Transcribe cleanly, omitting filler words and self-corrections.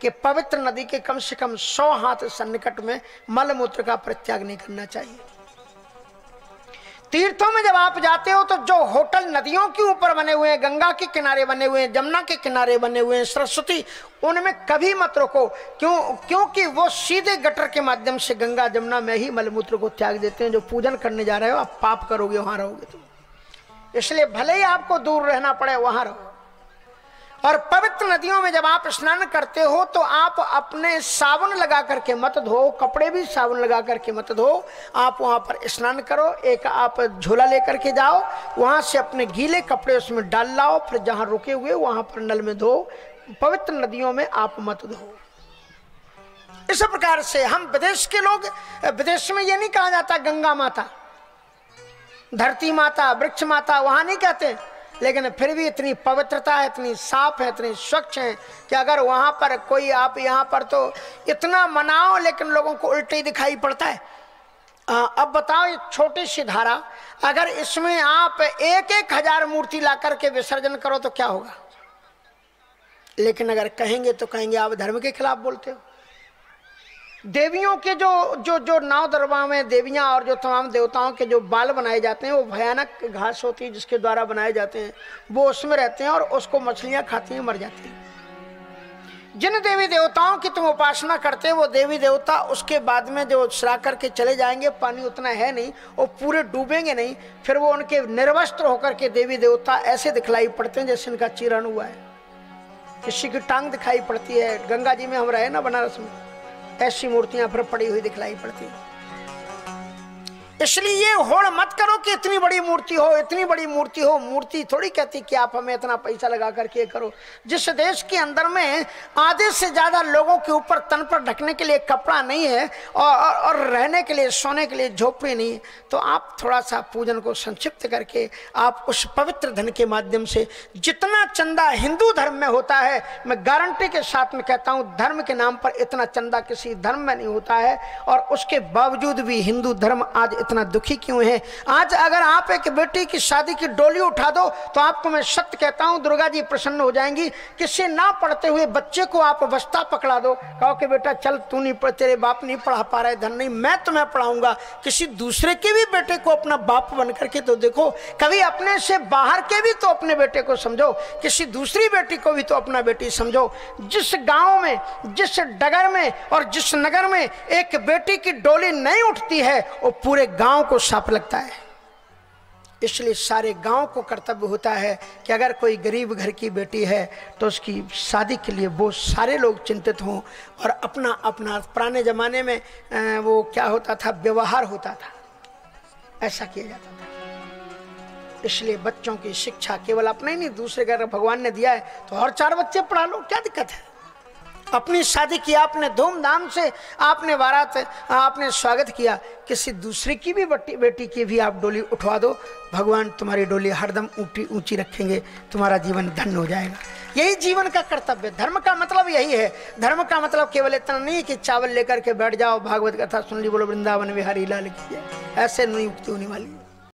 कि पवित्र नदी के कम से कम 100 हाथ सन्निकट में मल मूत्र का परित्याग नहीं करना चाहिए। तीर्थों में जब आप जाते हो तो जो होटल नदियों के ऊपर बने हुए हैं, गंगा के किनारे बने हुए हैं, जमुना के किनारे बने हुए हैं, सरस्वती, उनमें कभी मत रुको। क्योंकि वो सीधे गटर के माध्यम से गंगा जमुना में ही मलमूत्र को त्याग देते हैं। जो पूजन करने जा रहे हो आप पाप करोगे, वहां रहोगे तुम, इसलिए भले ही आपको दूर रहना पड़े वहां रहो। और पवित्र नदियों में जब आप स्नान करते हो तो आप अपने साबुन लगा करके मत धो, कपड़े भी साबुन लगा करके मत धो, आप वहां पर स्नान करो। एक आप झोला लेकर के जाओ, वहां से अपने गीले कपड़े उसमें डाल लाओ, फिर जहां रुके हुए वहां पर नल में धो। पवित्र नदियों में आप मत धो। इस प्रकार से हम विदेश के लोग, विदेश में ये नहीं कहा जाता गंगा माता, धरती माता, वृक्ष माता, वहां नहीं कहते, लेकिन फिर भी इतनी पवित्रता है, इतनी साफ है, इतनी स्वच्छ है कि अगर वहां पर कोई, आप यहाँ पर तो इतना मनाओ लेकिन लोगों को उल्टे ही दिखाई पड़ता है। अब बताओ, ये छोटी सी धारा, अगर इसमें आप 1-1 हजार मूर्ति ला करके विसर्जन करो तो क्या होगा? लेकिन अगर कहेंगे तो कहेंगे आप धर्म के खिलाफ बोलते हो। देवियों के जो 9 दरबार में देवियां और जो तमाम देवताओं के जो बाल बनाए जाते हैं वो भयानक घास होती है जिसके द्वारा बनाए जाते हैं, वो उसमें रहते हैं और उसको मछलियां खाती हैं, मर जाती हैं। जिन देवी देवताओं की तुम उपासना करते हो वो देवी देवता उसके बाद में जो सरा करके चले जाएंगे, पानी उतना है नहीं, वो पूरे डूबेंगे नहीं, फिर वो उनके निर्वस्त्र होकर के देवी देवता ऐसे दिखलाई पड़ते हैं जैसे इनका चीरण हुआ है, किसी की टांग दिखाई पड़ती है। गंगा जी में हम रहे ना बनारस में, ऐसी मूर्तियां फिर पड़ी हुई दिखलाई पड़ती। इसलिए ये होड़ मत करो कि इतनी बड़ी मूर्ति हो, इतनी बड़ी मूर्ति हो। मूर्ति थोड़ी कहती कि आप हमें इतना पैसा लगा करके करो। जिस देश के अंदर में आधे से ज्यादा लोगों के ऊपर तन पर ढकने के लिए कपड़ा नहीं है और रहने के लिए, सोने के लिए झोपड़ी नहीं है, तो आप थोड़ा सा पूजन को संक्षिप्त करके आप उस पवित्र धन के माध्यम से जितना चंदा हिंदू धर्म में होता है, मैं गारंटी के साथ में कहता हूं धर्म के नाम पर इतना चंदा किसी धर्म में नहीं होता है। और उसके बावजूद भी हिंदू धर्म आज इतना दुखी क्यों है? आज अगर आप एक बेटी की शादी की डोली उठा दो तो आपको मैं सत्य कहता हूं दुर्गा जी प्रसन्न हो जाएंगी। किसी ना पढ़ते हुए बच्चे को आप बस्ता पकड़ा दो, कहो कि बेटा चल तू नहीं पढ़, तेरे बाप नहीं पढ़ा पा रहे, धन नहीं, मैं तुम्हें पढ़ाऊंगा। किसी दूसरे के भी बेटे को अपना बाप बन करके तो देखो, कभी अपने से बाहर के भी तो अपने बेटे को समझो, किसी दूसरी बेटी को भी तो अपना बेटी समझो। जिस गांव में, जिस डगर में और जिस नगर में एक बेटी की डोली नहीं उठती है वो पूरे गांव को साफ लगता है। इसलिए सारे गांव को कर्तव्य होता है कि अगर कोई गरीब घर की बेटी है तो उसकी शादी के लिए वो सारे लोग चिंतित हों और अपना अपना, पुराने जमाने में वो क्या होता था, व्यवहार होता था, ऐसा किया जाता था। इसलिए बच्चों की शिक्षा केवल अपने ही नहीं, दूसरे घर भगवान ने दिया है तो और 4 बच्चे पढ़ा लो, क्या दिक्कत है? अपनी शादी की आपने धूमधाम से, आपने बारात, आपने स्वागत किया, किसी दूसरे की भी बेटी की भी आप डोली उठवा दो, भगवान तुम्हारी डोली हरदम ऊंची रखेंगे, तुम्हारा जीवन धन्य हो जाएगा। यही जीवन का कर्तव्य, धर्म का मतलब यही है। धर्म का मतलब केवल इतना नहीं कि चावल लेकर के बैठ जाओ, भागवत कथा सुन ली, बोलो वृंदावन विहारी लाल की जय, ऐसे नहीं उक्ति होने वाली।